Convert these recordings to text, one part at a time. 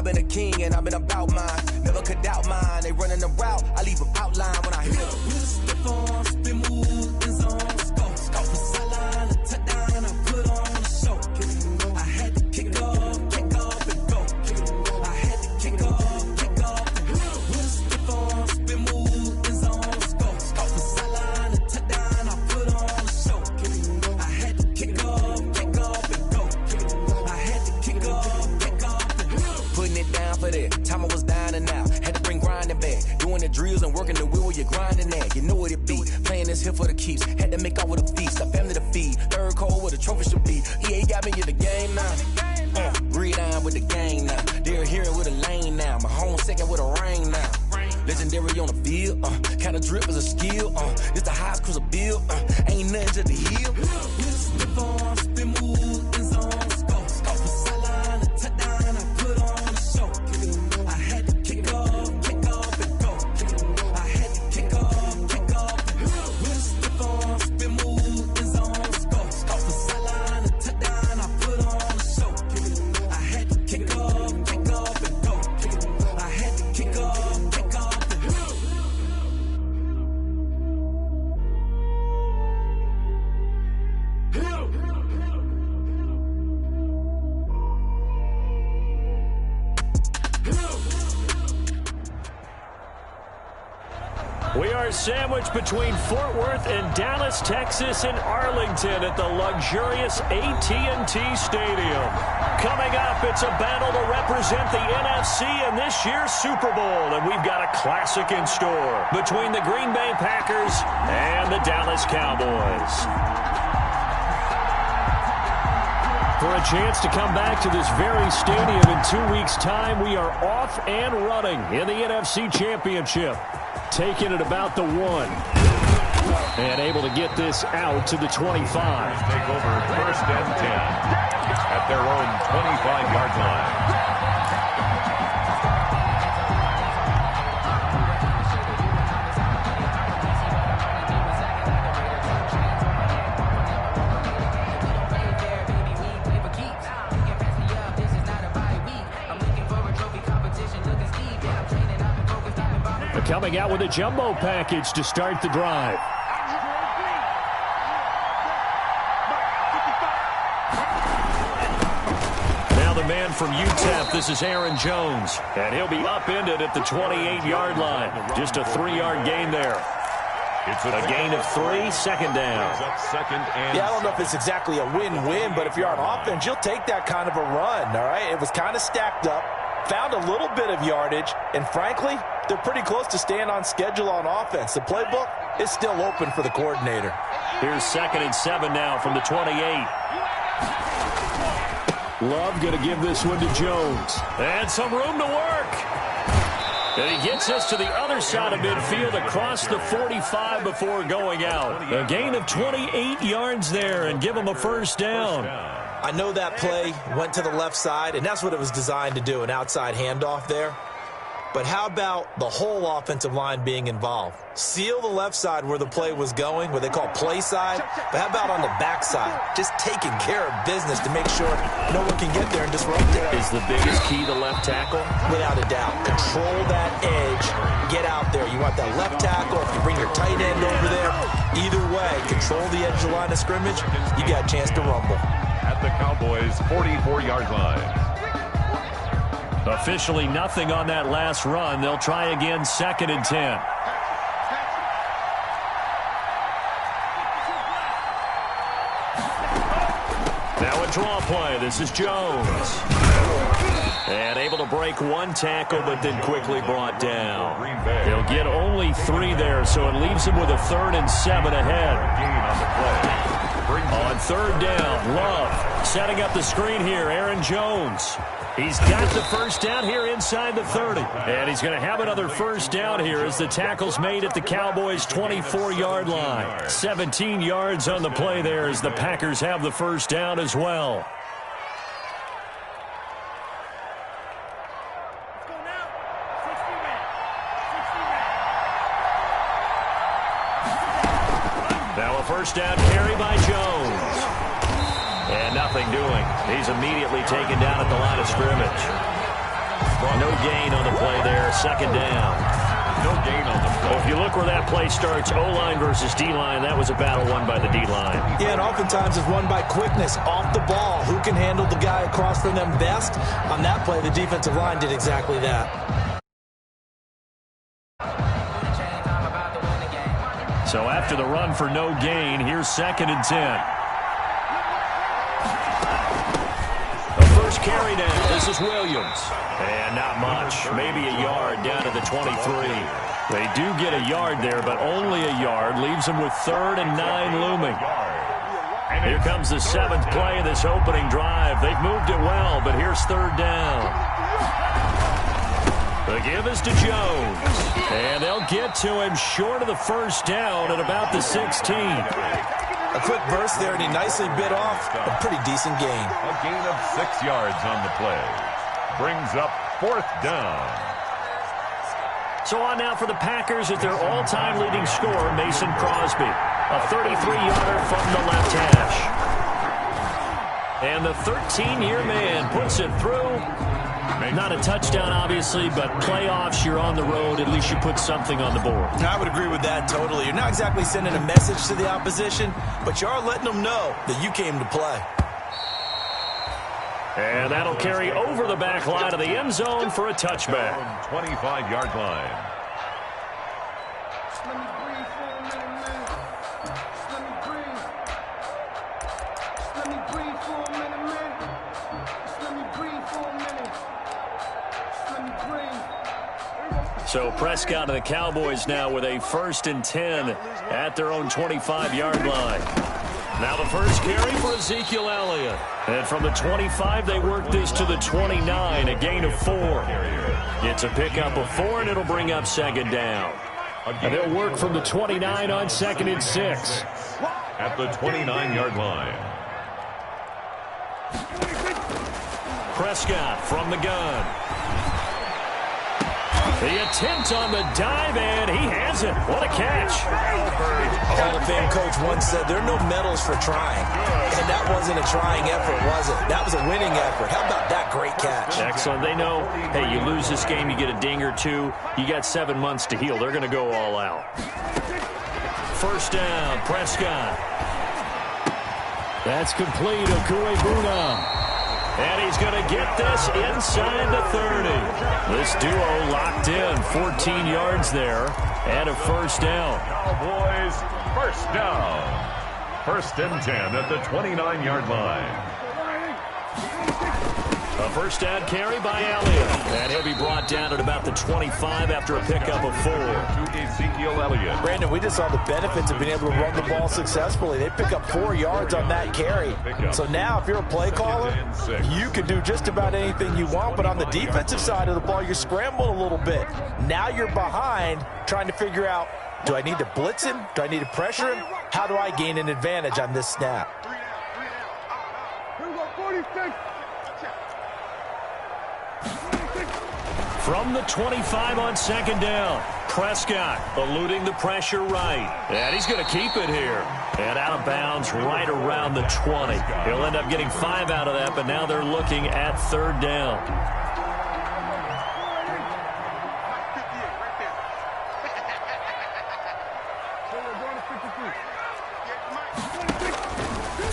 been a king and I've been about mine. Never could doubt mine. They running the route, I leave them outline when I hit them. With a stiff arm, spin move, in zone, scope. Scope the sideline, a touchdown, I put on a show. I had to kick off and go. I had to kick off and go. With a stiff arm, spin move, in zone, scope. Scope the sideline, a touchdown, I put on a show. I had to kick off and go. I had to kick off and go. Putting it down for that. Time I was down and out. Had to bring grinding back. Doing the drills and working the wheel where you're grinding at. You know what it be. Playing this here for the keeps. Had to make off with a feast. A family to feed. Third cold where the trophy should be. EA got me in the game now. Breathe down with the gang now. They're here with a lane now. My home second with a rain now. Legendary on the field. Kinda drip is a skill. It's the highest cruiser bill. Ain't nothing to the hill. Slip on, spin move, in zone, scope. Scope the sideline, a touchdown, I put on a show. I had to kick off and go. I had to kick off and go. With a slip on, spin move, in zone, scope. Scope the sideline, a touchdown, I put on a show. I had to kick off and go. I had to kick off and go. We are sandwiched between Fort Worth and Dallas, Texas, and Arlington at the luxurious AT&T Stadium. Coming up, it's a battle to represent the NFC in this year's Super Bowl, and we've got a classic in store between the Green Bay Packers and the Dallas Cowboys. For a chance to come back to this very stadium in 2 weeks' time, we are off and running in the NFC Championship. Taking it about the 1. And able to get this out to the 25. Take over 1st and 10 at their own 25-yard line. Coming out with a jumbo package to start the drive. Now the man from UTEP, this is Aaron Jones. And he'll be upended at the 28-yard line. Just a 3-yard gain there. It's a gain of 3, second down. Yeah, I don't know if it's exactly a win-win, but if you're on offense, you'll take that kind of a run, all right? It was kind of stacked up, found a little bit of yardage, and frankly, they're pretty close to staying on schedule on offense. The playbook is still open for the coordinator. Here's 2nd and 7 now from the 28. Love going to give this one to Jones. And some room to work. And he gets us to the other side of midfield across the 45 before going out. A gain of 28 yards there and give him a first down. I know that play went to the left side, and that's what it was designed to do, an outside handoff there. But how about the whole offensive line being involved? Seal the left side where the play was going, what they call play side. But how about on the back side? Just taking care of business to make sure no one can get there and disrupt it. Is the biggest key the left tackle? Without a doubt. Control that edge. Get out there. You want that left tackle. If you bring your tight end over there, either way, control the edge of the line of scrimmage, you got a chance to rumble. At the Cowboys' 44-yard line. Officially nothing on that last run. They'll try again, 2nd and 10. Now a draw play. This is Jones. And able to break one tackle, but then quickly brought down. He'll get only 3 there, so it leaves him with a 3rd and 7 ahead. On 3rd down, Love setting up the screen here, Aaron Jones. He's got the first down here inside the 30. And he's going to have another first down here as the tackle's made at the Cowboys' 24-yard line. 17 yards on the play there as the Packers have the first down as well. Now a first down carry by Jones. And nothing doing. He's immediately taken down at the line of scrimmage. gain on the play there, second down. No gain on the play. If you look where that play starts, O-line versus D-line, that was a battle won by the D-line. Yeah, and oftentimes it's won by quickness, off the ball. Who can handle the guy across from them best? On that play, the defensive line did exactly that. So after the run for no gain, here's 2nd and 10. The first carry down. This is Williams. And not much. Maybe a yard down to the 23. They do get a yard there, but only a yard. Leaves them with 3rd and 9 looming. Here comes the 7th play of this opening drive. They've moved it well, but here's 3rd down. The give is to Jones. And they'll get to him short of the first down at about the 16. A quick burst there, and he nicely bit off a pretty decent gain. A gain of 6 yards on the play. Brings up 4th down. So on now for the Packers at their all-time leading scorer, Mason Crosby. A 33-yarder from the left hash. And the 13-year man puts it through. Not a touchdown, obviously, but playoffs, you're on the road. At least you put something on the board. I would agree with that totally. You're not exactly sending a message to the opposition, but you are letting them know that you came to play. And that'll carry over the back line of the end zone for a touchback. 25-yard line. So Prescott and the Cowboys now with a 1st and 10 at their own 25-yard line. Now the first carry for Ezekiel Elliott. And from the 25, they work this to the 29, a gain of 4. It's a pickup of 4, and it'll bring up 2nd down. And they'll work from the 29 on 2nd and 6. At the 29-yard line. Prescott from the gun. The attempt on the dive, and he has it. What a catch. Hall of Fame coach once said there are no medals for trying. And that wasn't a trying effort, was it? That was a winning effort. How about that great catch? Excellent. They know, hey, you lose this game, you get a ding or two. You got 7 months to heal. They're going to go all out. First down, Prescott. That's complete. Okuebuna. And he's going to get this inside the 30. This duo locked in. 14 yards there and a first down. Cowboys, first down. 1st and 10 at the 29-yard line. A first down carry by Elliott. And he'll be brought down at about the 25 after a pickup of 4. To Ezekiel Elliott. Brandon, we just saw the benefits of being able to run the ball successfully. They pick up 4 yards on that carry. So now if you're a play caller, you can do just about anything you want. But on the defensive side of the ball, you're scrambling a little bit. Now you're behind trying to figure out, do I need to blitz him? Do I need to pressure him? How do I gain an advantage on this snap? From the 25 on 2nd down, Prescott eluding the pressure right. And he's going to keep it here. And out of bounds right around the 20. He'll end up getting 5 out of that, but now they're looking at 3rd down.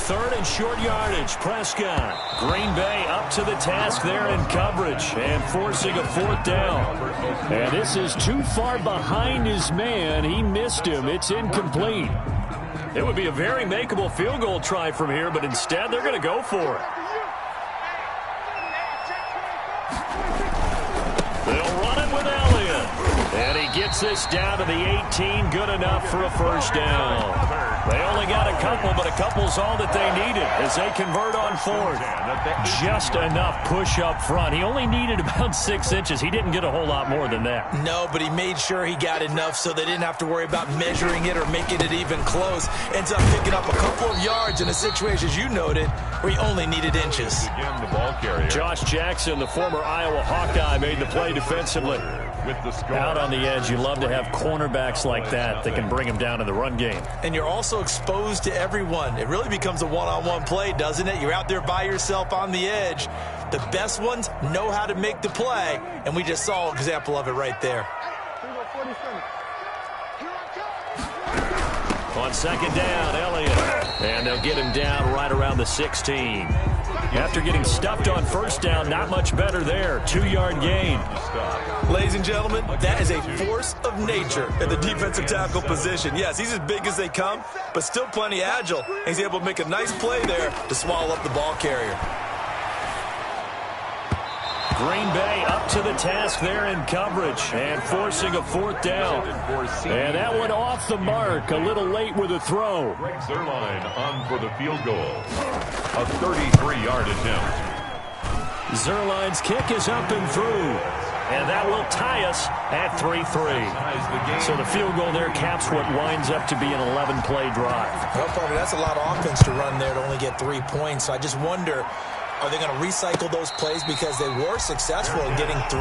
Third and short yardage, Prescott. Green Bay up to the task there in coverage and forcing a 4th down. And this is too far behind his man. He missed him. It's incomplete. It would be a very makeable field goal try from here, but instead they're going to go for it. They'll run it with Elliott. And he gets this down to the 18. Good enough for a first down. They only got a couple, but a couple's all that they needed as they convert on 4th. Just enough push up front. He only needed about 6 inches. He didn't get a whole lot more than that. No, but he made sure he got enough so they didn't have to worry about measuring it or making it even close. Ends up picking up a couple of yards in a situation, as you noted, where he only needed inches. Again, the ball carrier. Josh Jackson, the former Iowa Hawkeye, made the play defensively. With the score. Out on the edge Charles, you love to have cornerbacks like that can bring them down in the run game. And you're also exposed to everyone. It really becomes a one-on-one play, doesn't it? You're out there by yourself on the edge. The best ones know how to make the play, and we just saw an example of it right there. On second down, Elliott. And they'll get him down right around the 16. After getting stuffed on first down, not much better there. 2-yard gain. Ladies and gentlemen, that is a force of nature in the defensive tackle position. Yes, he's as big as they come, but still plenty agile. He's able to make a nice play there to swallow up the ball carrier. Green Bay up to the task there in coverage and forcing a fourth down. And that one off the mark, a little late with a throw. Greg Zuerlein on for the field goal. A 33-yard attempt. Zuerlein's kick is up and through. And that will tie us at 3-3. So the field goal there caps what winds up to be an 11-play drive. Well, Parker, that's a lot of offense to run there to only get 3 points. So I just wonder, are they going to recycle those plays because they were successful in getting 3?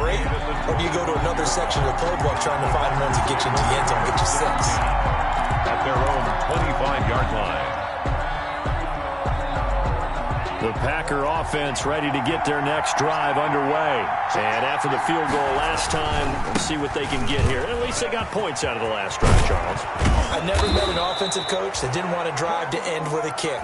Or do you go to another section of the playbook trying to find ones that get you into the end zone, get you 6? At their own 25-yard line. The Packer offense ready to get their next drive underway. And after the field goal last time, we'll see what they can get here. At least they got points out of the last drive, Charles. I've never met an offensive coach that didn't want to drive to end with a kick.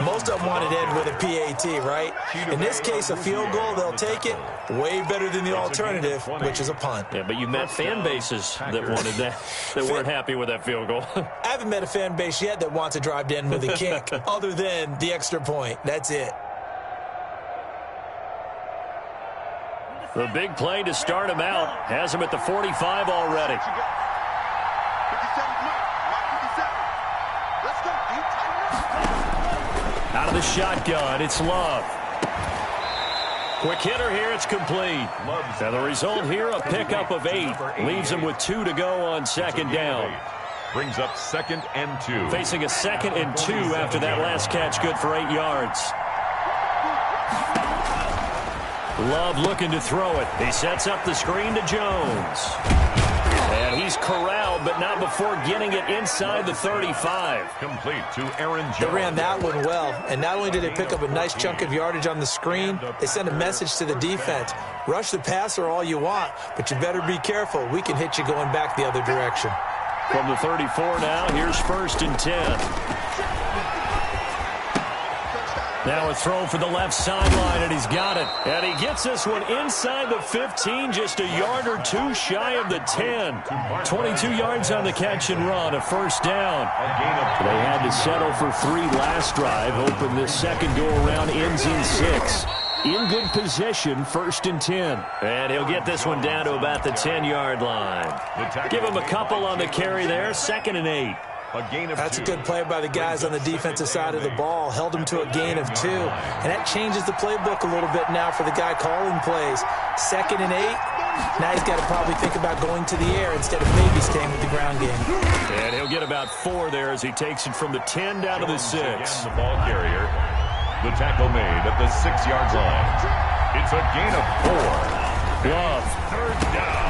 Most of them wanted to end with a PAT, right? In this case, a field goal, they'll take it. Way better than the alternative, which is a punt. Yeah, but you met fan bases that wanted that, that weren't happy with that field goal. I haven't met a fan base yet that wants to drive to end with a kick, other than the extra point. That's it. The big play to start him out has him at the 45 already. Out of the shotgun, it's Love. Quick hitter here, it's complete. And the result here, a pickup of 8. Leaves him with 2 to go on second down. Brings up 2nd and 2. Facing a 2nd and 2 after that last catch, good for 8 yards. Love looking to throw it. He sets up the screen to Jones. And he's corralled, but not before getting it inside the 35. Complete to Aaron Jones. They ran that one well, and not only did they pick up a nice chunk of yardage on the screen, they sent a message to the defense. Rush the passer all you want, but you better be careful. We can hit you going back the other direction. From the 34 now, here's 1st and 10. Now a throw for the left sideline, and he's got it. And he gets this one inside the 15, just a yard or 2 shy of the 10. 22 yards on the catch and run, a first down. They had to settle for 3 last drive, hoping this second go-around ends in 6. In good position, 1st and 10. And he'll get this one down to about the 10-yard line. Give him a couple on the carry there, 2nd and 8. That's a good play by the guys on the defensive side of the ball. Held them to a gain of 2. And that changes the playbook a little bit now for the guy calling plays. 2nd and 8. Now he's got to probably think about going to the air instead of maybe staying with the ground game. And he'll get about 4 there as he takes it from the 10 down to the 6. The ball carrier. The tackle made at the 6-yard line. It's a gain of 4. Love. 3rd down.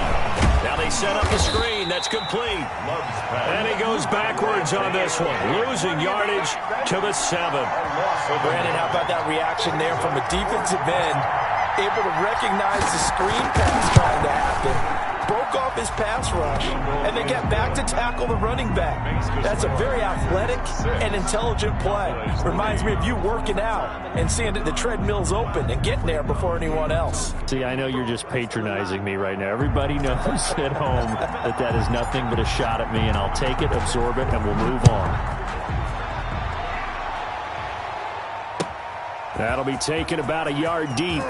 Now they set up the screen. That's complete. And he goes backwards on this one. Losing yardage to the 7. Brandon, how about that reaction there from a defensive end? Able to recognize the screen pass trying to happen. Broke off his pass rush, and they get back to tackle the running back. That's a very athletic and intelligent play. Reminds me of you working out and seeing that the treadmill's open and getting there before anyone else. See, I know you're just patronizing me right now. Everybody knows at home that that is nothing but a shot at me, and I'll take it, absorb it, and we'll move on. That'll be taken about a yard deep.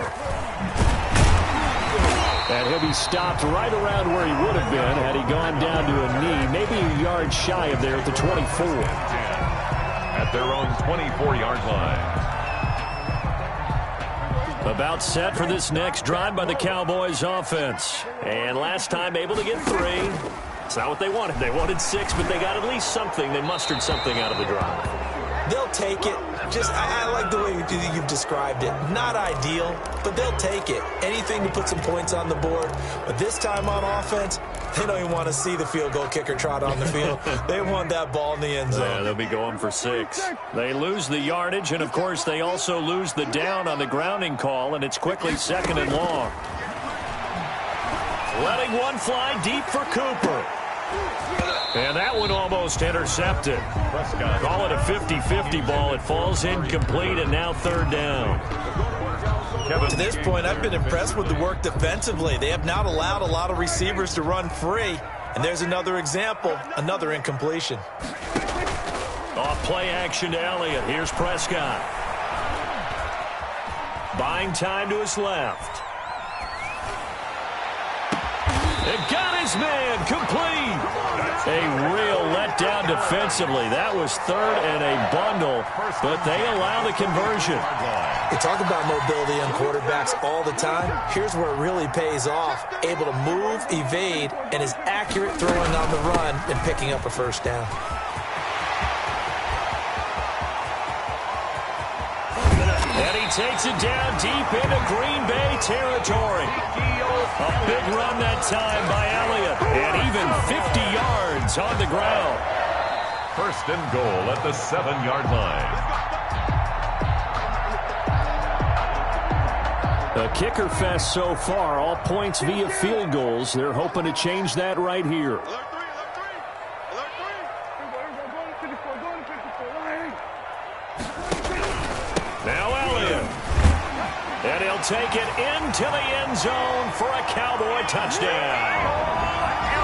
And he'll be stopped right around where he would have been had he gone down to a knee, maybe a yard shy of there at the 24. At their own 24-yard line. About set for this next drive by the Cowboys offense. And last time able to get 3. It's not what they wanted. They wanted 6, but they got at least something. They mustered something out of the drive. They'll take it. I like the way you've described it. Not ideal, but they'll take it. Anything to put some points on the board. But this time on offense, they don't even want to see the field goal kicker trot on the field. They want that ball in the end zone. Yeah, they'll be going for 6. They lose the yardage, and, of course, they also lose the down on the grounding call, and it's quickly 2nd and long. Letting one fly deep for Cooper. And that one almost intercepted. Call it a 50-50 ball. It falls incomplete, and now 3rd down. To this point, I've been impressed with the work defensively. They have not allowed a lot of receivers to run free. And there's another example, another incompletion. Off play action to Elliott. Here's Prescott. Buying time to his left. It got his man complete. A real letdown defensively. That was 3rd and a bundle, but they allow the conversion. You talk about mobility on quarterbacks all the time. Here's where it really pays off. Able to move, evade, and is accurate throwing on the run and picking up a 1st down. And he takes it down deep into Green Bay territory. A big run that time by Elliott, and even 50 yards on the ground. 1st and goal at the 7-yard line. A kicker fest so far, all points via field goals. They're hoping to change that right here. Now Elliott. And he'll take it into the end zone for a Cowboy touchdown.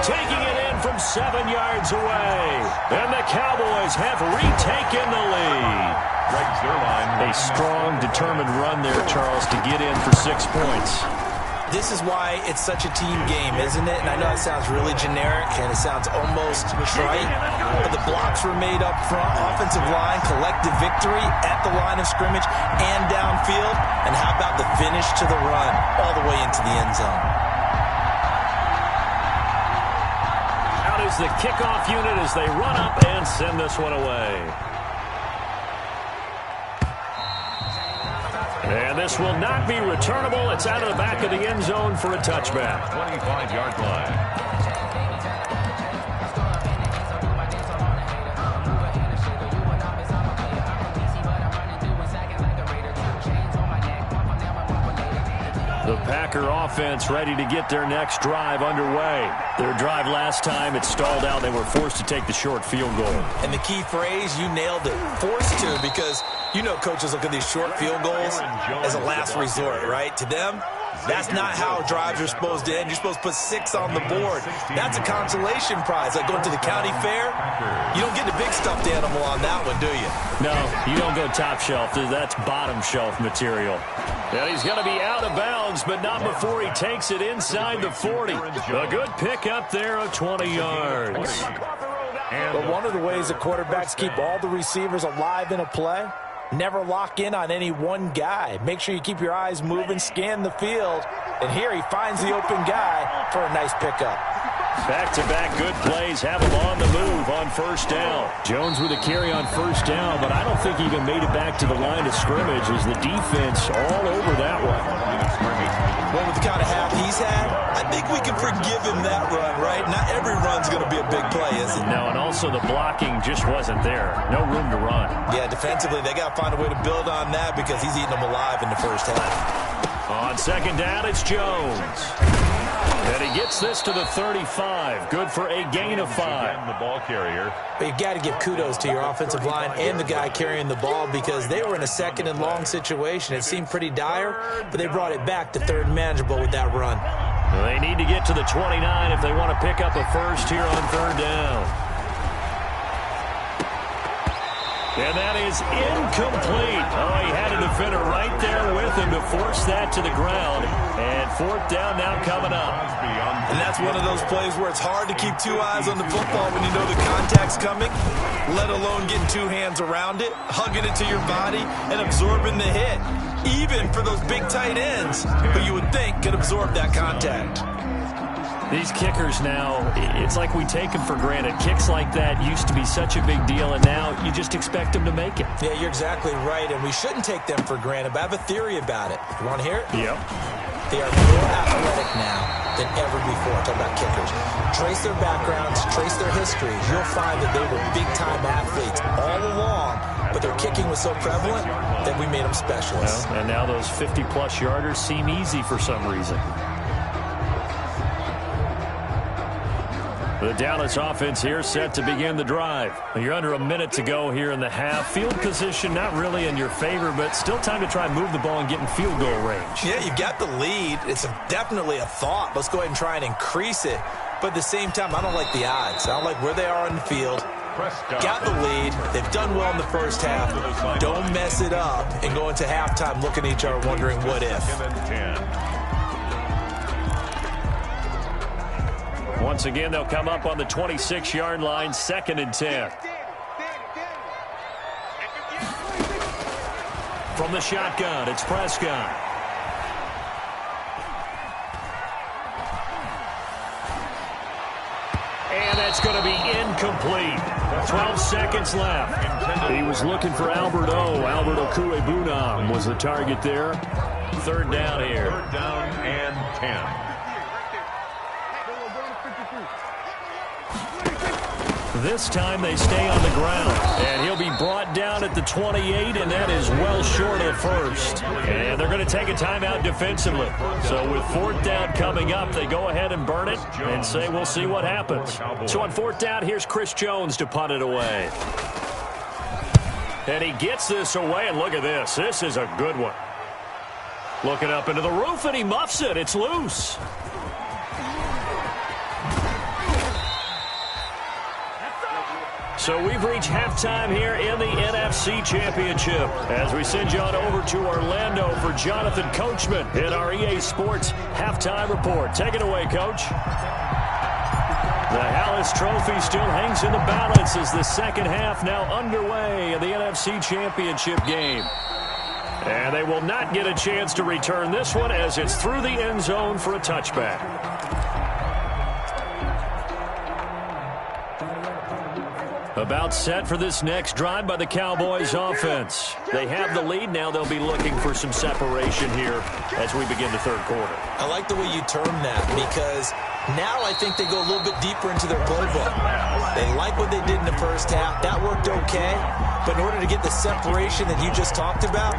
Taking it in from 7 yards away. And the Cowboys have retaken the lead. A strong, determined run there, Charles, to get in for 6 points. This is why it's such a team game, isn't it? And I know it sounds really generic and it sounds almost trite, but the blocks were made up front, offensive line, collective victory at the line of scrimmage and downfield. And how about the finish to the run all the way into the end zone? Out is the kickoff unit as they run up and send this one away. And this will not be returnable. It's out of the back of the end zone for a touchback. 25-yard line. The Packer offense ready to get their next drive underway. Their drive last time, it stalled out. They were forced to take the short field goal. And the key phrase, you nailed it, forced to, because you know coaches look at these short field goals as a last resort, right? To them, that's not how drives are supposed to end. You're supposed to put 6 on the board. That's a consolation prize. Like going to the county fair, you don't get the big stuffed animal on that one, do you? No, you don't go top shelf. That's bottom shelf material. And he's going to be out of bounds, but not before he takes it inside the 40. A good pickup there of 20 yards. But one of the ways that quarterbacks keep all the receivers alive in a play, never lock in on any one guy. Make sure you keep your eyes moving, scan the field. And here he finds the open guy for a nice pickup. Back-to-back good plays have him on the move on 1st down. Jones with a carry on 1st down, but I don't think he even made it back to the line of scrimmage as the defense all over that one. Well, with the kind of half he's had, I think we can forgive him that run, right? Not every run's going to be a big play, is it? No, and also the blocking just wasn't there. No room to run. Yeah, defensively, they got to find a way to build on that because he's eating them alive in the 1st half. On 2nd down, it's Jones. And he gets this to the 35. Good for a gain of 5. The ball carrier. But you've got to give kudos to your offensive line and the guy carrying the ball because they were in a 2nd and long situation. It seemed pretty dire, but they brought it back to 3rd and manageable with that run. Well, they need to get to the 29 if they want to pick up a first here on 3rd down. And that is incomplete. Oh, he had a defender right there with him to force that to the ground. And 4th down now coming up. And that's one of those plays where it's hard to keep 2 eyes on the football when you know the contact's coming, let alone getting 2 hands around it, hugging it to your body, and absorbing the hit. Even for those big tight ends, who you would think could absorb that contact. These kickers now, it's like we take them for granted. Kicks like that used to be such a big deal, and now you just expect them to make it. Yeah, you're exactly right, and we shouldn't take them for granted, but I have a theory about it. You want to hear it? Yep. They are more athletic now than ever before. Talk about kickers. Trace their backgrounds, trace their history. You'll find that they were big-time athletes all along, but their kicking was so prevalent that we made them specialists. Well, and now those 50-plus yarders seem easy for some reason. The Dallas offense here set to begin the drive. You're under a minute to go here in the half. Field position not really in your favor, but still time to try and move the ball and get in field goal range. Yeah, you've got the lead. It's definitely a thought. Let's go ahead and try and increase it. But at the same time, I don't like the odds. I don't like where they are on the field. Got the lead. They've done well in the first half. Don't mess it up and go into halftime looking at each other wondering what if. Once again, they'll come up on the 26-yard line, 2nd and 10. From the shotgun, it's Prescott. And that's going to be incomplete. 12 seconds left. He was looking for Albert Okuebunam was the target there. 3rd down here. 3rd down and 10. This time they stay on the ground, and he'll be brought down at the 28, and that is well short of the first. And they're going to take a timeout defensively. So with 4th down coming up, they go ahead and burn it and say we'll see what happens. So on 4th down, here's Chris Jones to punt it away. And he gets this away, and look at this. This is a good one. Looking up into the roof, and he muffs it. It's loose. So we've reached halftime here in the NFC Championship as we send you on over to Orlando for Jonathan Coachman in our EA Sports Halftime Report. Take it away, Coach. The Hallis Trophy still hangs in the balance as the second half now underway in the NFC Championship game. And they will not get a chance to return this one as it's through the end zone for a touchback. About set for this next drive by the Cowboys offense. They have the lead. Now they'll be looking for some separation here as we begin the 3rd quarter. I like the way you term that because now I think they go a little bit deeper into their playbook. They like what they did in the first half. That worked okay. But in order to get the separation that you just talked about,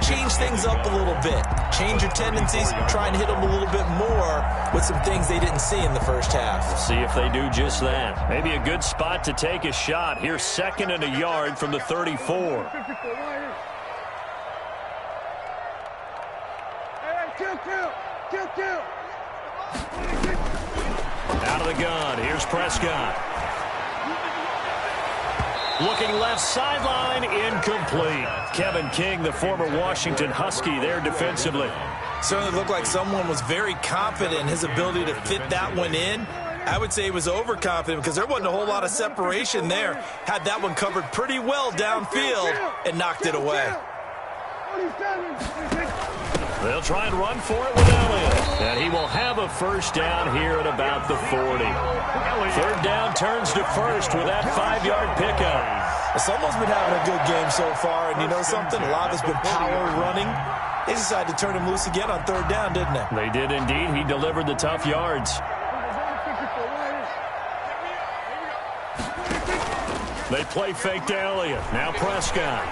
change things up a little bit. Change your tendencies. Try and hit them a little bit more with some things they didn't see in the first half. We'll see if they do just that. Maybe a good spot to take a shot. Here's 2nd and a yard from the 34. Out of the gun. Here's Prescott. Looking left sideline, incomplete. Kevin King, the former Washington Husky, there defensively. Certainly looked like someone was very confident in his ability to fit that one in. I would say he was overconfident because there wasn't a whole lot of separation there. Had that one covered pretty well downfield and knocked it away. They'll try and run for it with Elliott. And he will have a first down here at about the 40. 3rd down turns to first with that 5-yard pickup. Someone's been having a good game so far, and you know something? A lot has been power running. They decided to turn him loose again on 3rd down, didn't they? They did indeed. He delivered the tough yards. They play fake to Elliott. Now Prescott.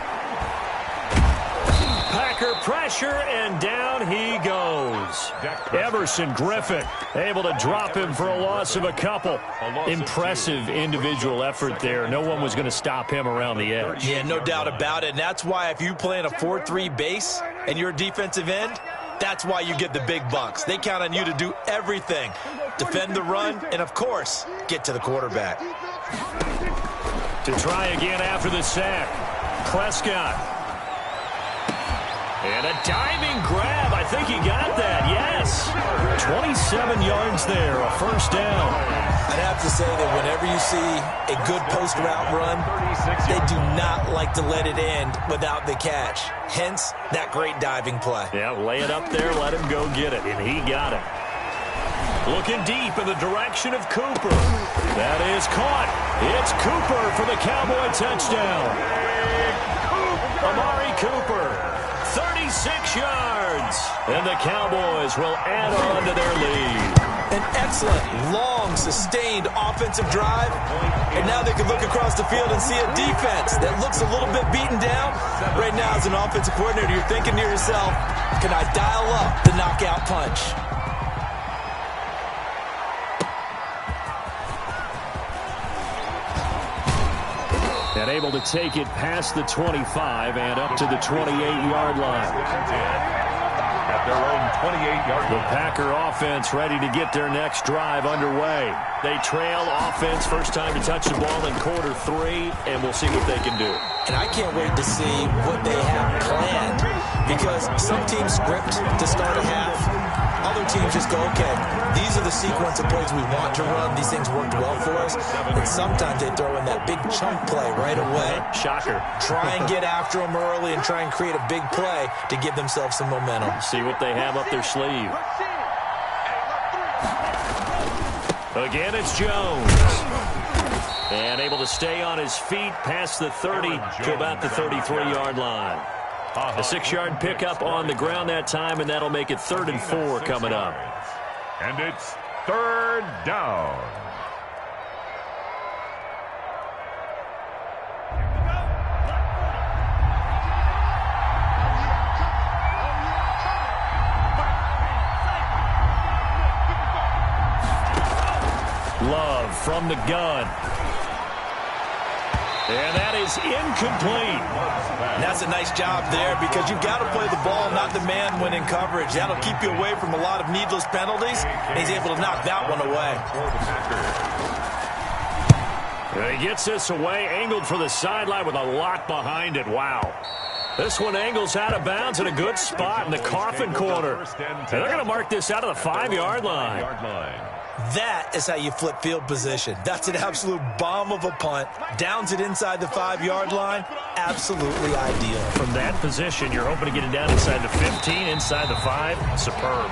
Packer pressure, and down he goes. Everson Griffin able to drop him for a loss of a couple. Impressive individual effort there. No one was going to stop him around the edge. Yeah, no doubt about it. And that's why if you play in a 4-3 base and you're a defensive end, that's why you get the big bucks. They count on you to do everything. Defend the run and, of course, get to the quarterback. To try again after the sack. Prescott. And a diving grab. I think he got that. Yes. 27 yards there. A first down. I'd have to say that whenever you see a good post route run, they do not like to let it end without the catch. Hence, that great diving play. Yeah, lay it up there, let him go get it. And he got it. Looking deep in the direction of Cooper. That is caught. It's Cooper for the Cowboy touchdown. Amari Cooper, 36 yards. And the Cowboys will add on to their lead. An excellent, long, sustained offensive drive. And now they can look across the field and see a defense that looks a little bit beaten down. Right now, as an offensive coordinator, you're thinking to yourself, can I dial up the knockout punch? And able to take it past the 25 and up to the 28-yard line. At their own 28-yard line. The Packer offense ready to get their next drive underway. They trail offense first time to touch the ball in quarter 3, and we'll see what they can do. And I can't wait to see what they have planned, because some teams script to start a half. Other teams just go, okay, these are the sequence of plays we want to run. These things worked well for us. And sometimes they throw in that big chunk play right away. Shocker. Try and get after them early and try and create a big play to give themselves some momentum. See what they have up their sleeve. Again, it's Jones. And able to stay on his feet past the 30 to about the 33-yard line. A 6-yard pickup on the ground that time, and that'll make it 3rd and 4 coming up. And it's 3rd down. Love from the gun. And that is incomplete. And that's a nice job there, because you've got to play the ball, not the man when in coverage. That'll keep you away from a lot of needless penalties. And he's able to knock that one away. He gets this away, angled for the sideline with a lot behind it. Wow. This one angles out of bounds in a good spot in the coffin corner. And they're going to mark this out of the 5-yard line. That is how you flip field position. That's an absolute bomb of a punt. Downs it inside the 5-yard line. Absolutely ideal. From that position, you're hoping to get it down inside the 15, inside the 5. Superb.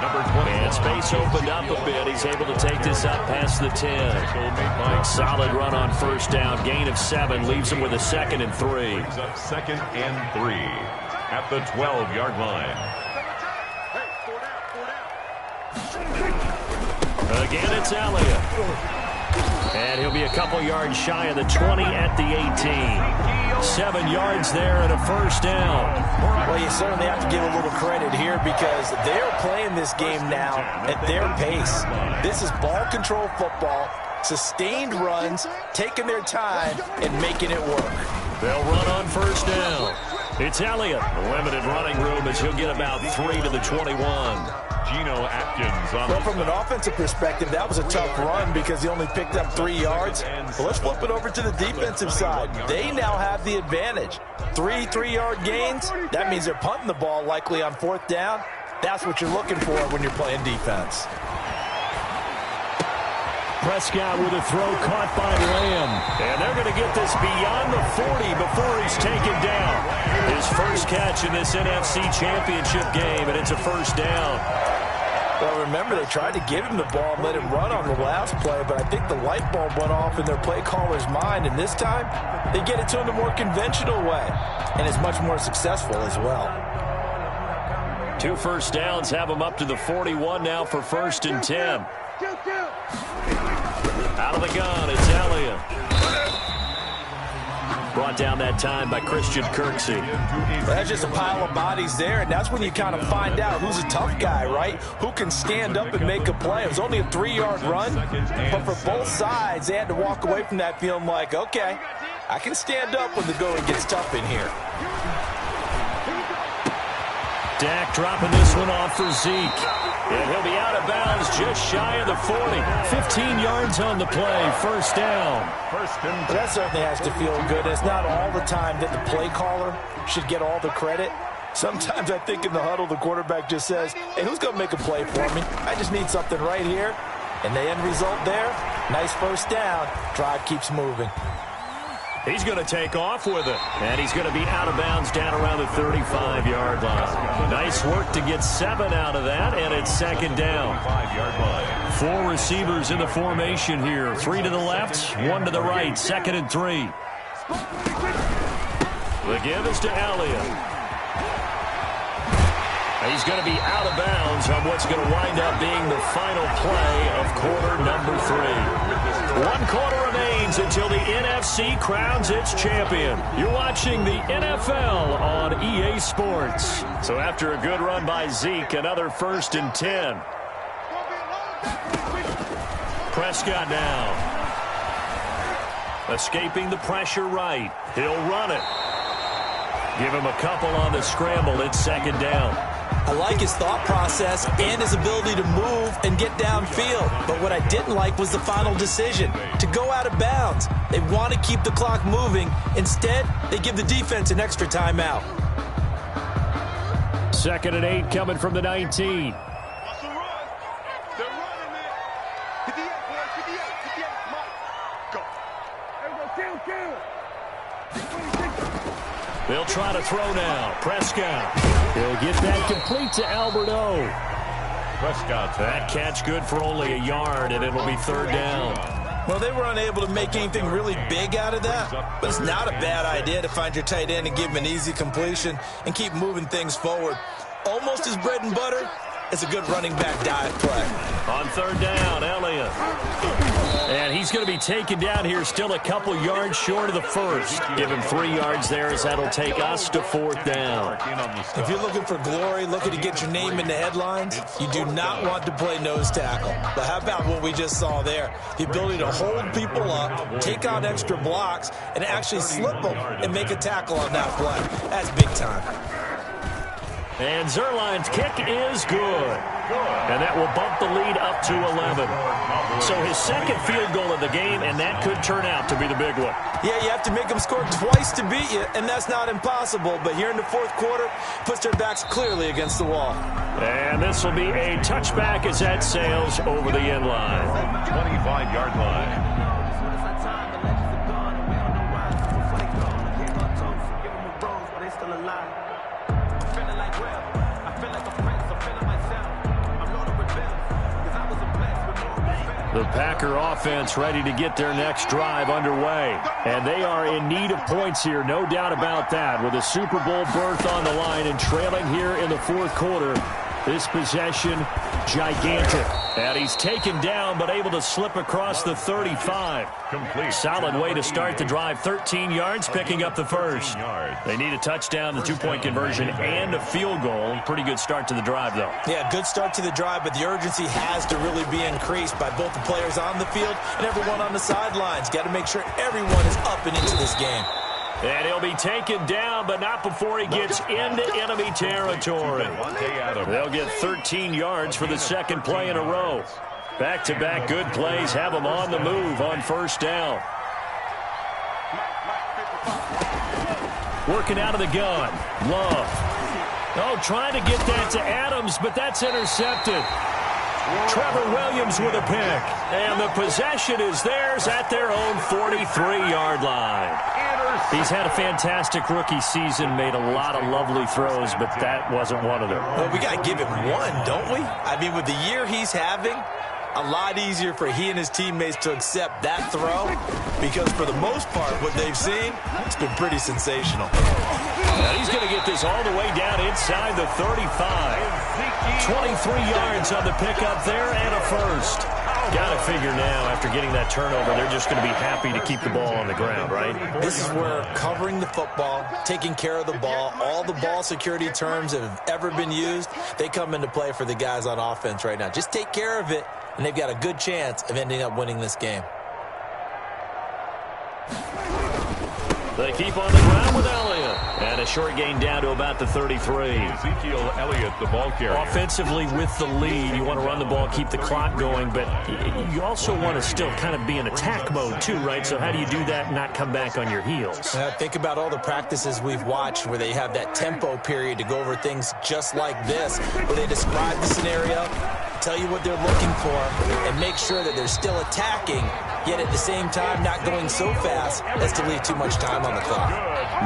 Number 20. And space opened up a bit. He's able to take this up past the 10. Solid run on first down. Gain of 7 leaves him with a 2nd and 3. Brings up 2nd and 3 at the 12-yard line. Again, it's Elliott. And he'll be a couple yards shy of the 20 at the 18. 7 yards there and a first down. Well, you certainly have to give a little credit here, because they're playing this game now at their pace. This is ball control football, sustained runs, taking their time, and making it work. They'll run on first down. It's Elliott. Limited running room as he'll get about 3 to the 21. Geno Atkins on. Well, from an offensive perspective, that was a tough run because he only picked up 3 yards. Well, let's flip it over to the defensive side. They now have the advantage. 3 3-yard gains. That means they're punting the ball likely on 4th down. That's what you're looking for when you're playing defense. Prescott with a throw caught by Lamb. And they're going to get this beyond the 40 before he's taken down. His first catch in this NFC Championship game, and it's a first down. Well, remember, they tried to give him the ball and let him run on the last play, but I think the light bulb went off in their play caller's mind, and this time they get it to him the more conventional way, and it's much more successful as well. 2 first downs have him up to the 41 now for 1st and 10. Out of the gun, it's Elliott. Brought down that time by Christian Kirksey. That's just a pile of bodies there, and that's when you kind of find out who's a tough guy, right? Who can stand up and make a play. It was only a 3-yard run, but for both sides, they had to walk away from that feeling like, okay, I can stand up when the going gets tough in here. Dak dropping this one off for Zeke. And he'll be out of bounds just shy of the 40. 15 yards on the play. First down. Well, that certainly has to feel good. It's not all the time that the play caller should get all the credit. Sometimes I think in the huddle, the quarterback just says, hey, who's going to make a play for me? I just need something right here. And the end result there, nice first down. Drive keeps moving. He's going to take off with it. And he's going to be out of bounds down around the 35-yard line. Nice work to get 7 out of that, and it's second down. 5-yard line. 4 receivers in the formation here. 3 to the left, 1 to the right. 2nd and 3. The give is to Elliott. He's going to be out of bounds on what's going to wind up being the final play of quarter number 3. 1 quarter remains until the NFC crowns its champion. You're watching the NFL on EA Sports. So after a good run by Zeke, another 1st and 10. Prescott now. Escaping the pressure right. He'll run it. Give him a couple on the scramble. It's 2nd down. I like his thought process and his ability to move and get downfield. But what I didn't like was the final decision, to go out of bounds. They want to keep the clock moving. Instead, they give the defense an extra timeout. 2nd and 8 coming from the 19. They'll try to throw now. Prescott. He'll get that complete to Alberto. Prescott. That catch good for only a yard, and it'll be 3rd down. Well, they were unable to make anything really big out of that, but it's not a bad idea to find your tight end and give him an easy completion and keep moving things forward. Almost his bread and butter. It's a good running back dive play. On 3rd down, Elliott. And he's going to be taken down here, still a couple yards short of the 1st. Give him 3 yards there, as that'll take us to 4th down. If you're looking for glory, looking to get your name in the headlines, you do not want to play nose tackle. But how about what we just saw there? The ability to hold people up, take on extra blocks, and actually slip them and make a tackle on that play. That's big time. And Zerline's kick is good. And that will bump the lead up to 11. So his 2nd field goal of the game, and that could turn out to be the big one. Yeah, you have to make them score twice to beat you, and that's not impossible. But here in the 4th quarter, puts their backs clearly against the wall. And this will be a touchback as that sails over the end line. 25-yard line. The Packer offense ready to get their next drive underway. And they are in need of points here, no doubt about that. With a Super Bowl berth on the line and trailing here in the 4th quarter. This possession, gigantic. And he's taken down, but able to slip across the 35. Complete. Solid way to start the drive. 13 yards, picking up the 1st. They need a touchdown, the 2-point conversion, and a field goal. Pretty good start to the drive, though. Yeah, good start to the drive, but the urgency has to really be increased by both the players on the field and everyone on the sidelines. Got to make sure everyone is up and into this game. And he'll be taken down, but not before he gets into enemy territory. They'll get 13 yards for the 2nd play in a row. Back-to-back good plays have them on the move on 1st down. Working out of the gun. Love. Oh, trying to get that to Adams, but that's intercepted. Trevor Williams with a pick. And the possession is theirs at their own 43-yard line. He's had a fantastic rookie season, made a lot of lovely throws, but that wasn't one of them. Well, we got to give him one, don't we? I mean, with the year he's having, a lot easier for he and his teammates to accept that throw because for the most part, what they've seen, it's been pretty sensational. And he's going to get this all the way down inside the 35. 23 yards on the pickup there and a 1st. Got to figure now, after getting that turnover, they're just going to be happy to keep the ball on the ground, right? This is where covering the football, taking care of the ball, all the ball security terms that have ever been used, they come into play for the guys on offense right now. Just take care of it, and they've got a good chance of ending up winning this game. They keep on the ground with Elliott. And a short gain down to about the 33. Ezekiel Elliott, the ball carrier. Offensively with the lead, you want to run the ball, keep the clock going, but you also want to still kind of be in attack mode too, right? So how do you do that and not come back on your heels? Think about all the practices we've watched where they have that tempo period to go over things just like this, where they describe the scenario, tell you what they're looking for, and make sure that they're still attacking, yet at the same time not going so fast as to leave too much time on the clock.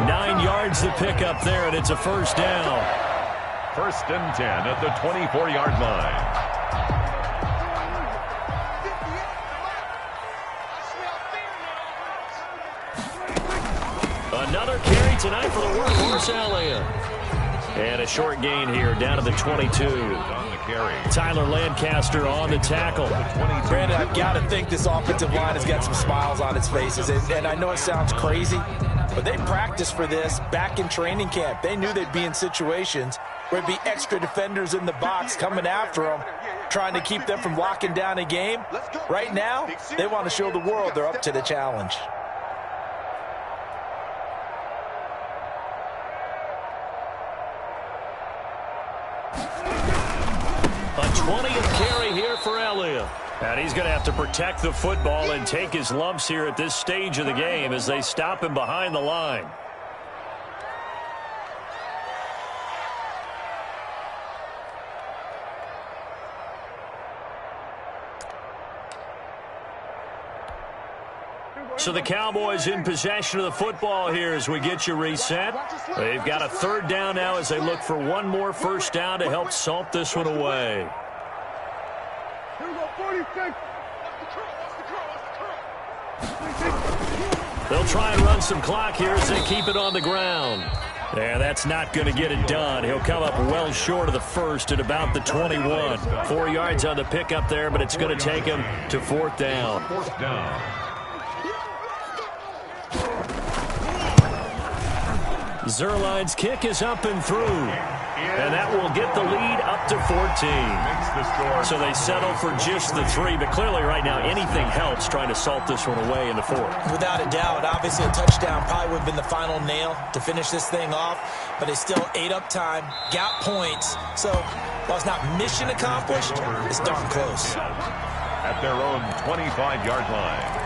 9 yards to pick up there, and it's a first down. 1st and 10 at the 24-yard line. Another carry tonight for the workhorse Elliott. And a short gain here down to the 22. Tyler Lancaster on the tackle. Brandon, I've got to think this offensive line has got some smiles on its faces. And I know it sounds crazy, but they practiced for this back in training camp. They knew they'd be in situations where there'd be extra defenders in the box coming after them, trying to keep them from locking down a game. Right now, they want to show the world they're up to the challenge. A 20th carry here for Elliott. And he's going to have to protect the football and take his lumps here at this stage of the game as they stop him behind the line. So the Cowboys in possession of the football here as we get you reset. They've got a 3rd down now as they look for one more first down to help salt this one away. They'll try and run some clock here as they keep it on the ground. Yeah, that's not going to get it done. He'll come up well short of the first at about the 21. 4 yards on the pickup there, but it's going to take him to 4th down. 4th down. Zerline's kick is up and through. And that will get the lead up to 14. So they settle for just the 3. But clearly right now anything helps trying to salt this one away in the 4th. Without a doubt, obviously a touchdown probably would have been the final nail to finish this thing off. But they still ate up time, got points. So while it's not mission accomplished, it's darn close. At their own 25-yard line.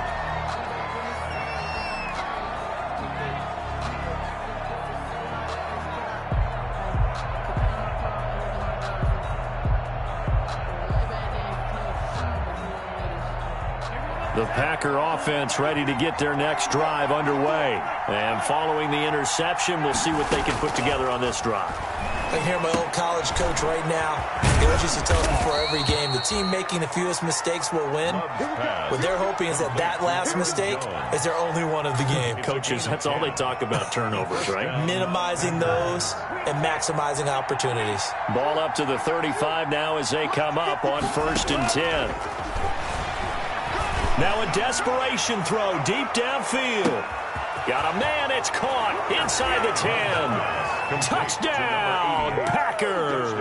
The Packer offense ready to get their next drive underway. And following the interception, we'll see what they can put together on this drive. I can hear my old college coach right now. He always used to tell us before every game, the team making the fewest mistakes will win. What they're hoping is that that last mistake is their only one of the game. Coaches, that's all they talk about, turnovers, right? Minimizing those and maximizing opportunities. Ball up to the 35 now as they come up on 1st and 10. Now a desperation throw deep downfield. Got a man, it's caught inside the 10. Touchdown, Packers.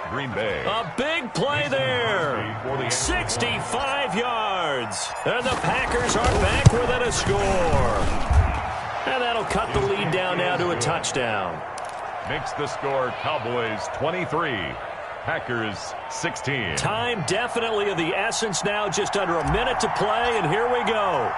Green Bay. A big play there. 65 yards. And the Packers are back within a score. And that'll cut the lead down now to a touchdown. Makes the score Cowboys 23. Packers 16. Time definitely of the essence now, just under a minute to play, and here we go.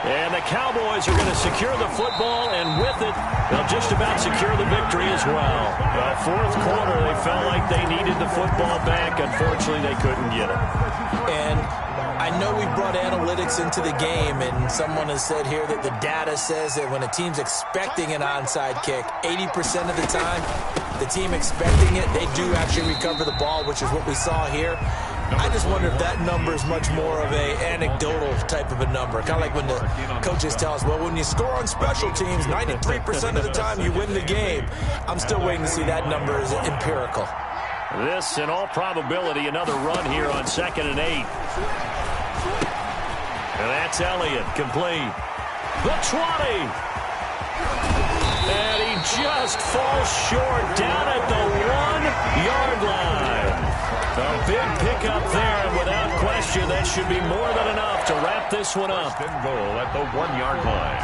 And the Cowboys are going to secure the football, and with it, they'll just about secure the victory as well. Well, 4th quarter, they felt like they needed the football back. Unfortunately, they couldn't get it. And I know we brought analytics into the game, and someone has said here that the data says that when a team's expecting an onside kick, 80% of the time, the team expecting it, they do actually recover the ball, which is what we saw here. I just wonder if that number is much more of a anecdotal type of a number. Kind of like when the coaches tell us, well, when you score on special teams, 93% of the time you win the game. I'm still waiting to see that number is empirical. This, in all probability, another run here on 2nd and 8. And that's Elliott, complete. The 20. And he just falls short down at the 1-yard line. A big pickup there, and without question, that should be more than enough to wrap this one up. First and goal at the 1-yard line.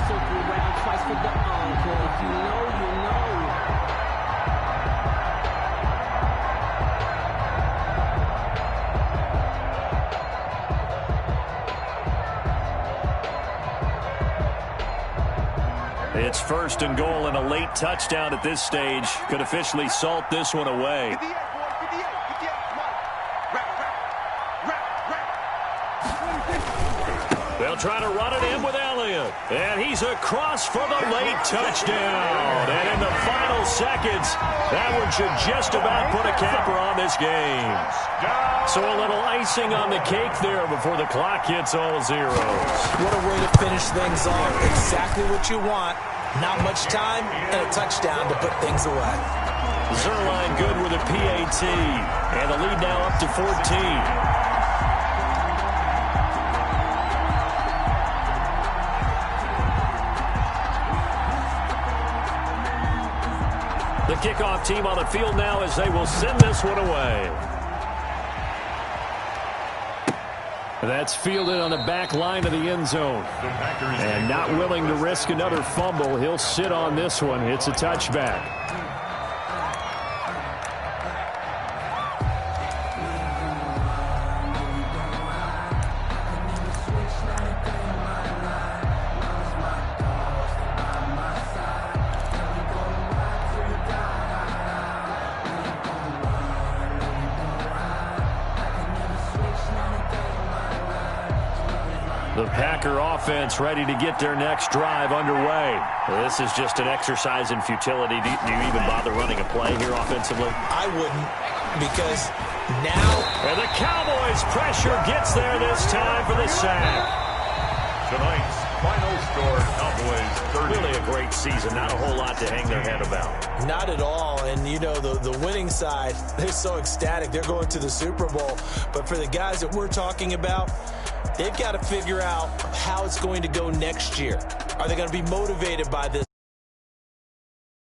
It's first and goal and a late touchdown at this stage. Could officially salt this one away. They'll try to run it in with Elliott. And he's across for the late touchdown. And in the final seconds, that one should just about put a capper on this game. So a little icing on the cake there before the clock hits all zeros. What a way to finish things off. Exactly what you want. Not much time and a touchdown to put things away. Zerline good with a PAT. And the lead now up to 14. The kickoff team on the field now as they will send this one away. That's fielded on the back line of the end zone. And not willing to risk another fumble. He'll sit on this one. It's a touchback. The Packer offense ready to get their next drive underway. This is just an exercise in futility. Do you even bother running a play here offensively? I wouldn't, because now... And the Cowboys pressure gets there this time for the sack. Tonight's final score, Cowboys 30. Really a great season. Not a whole lot to hang their head about. Not at all. And, you know, the winning side, they're so ecstatic. They're going to the Super Bowl. But for the guys that we're talking about, they've got to figure out how it's going to go next year. Are they going to be motivated by this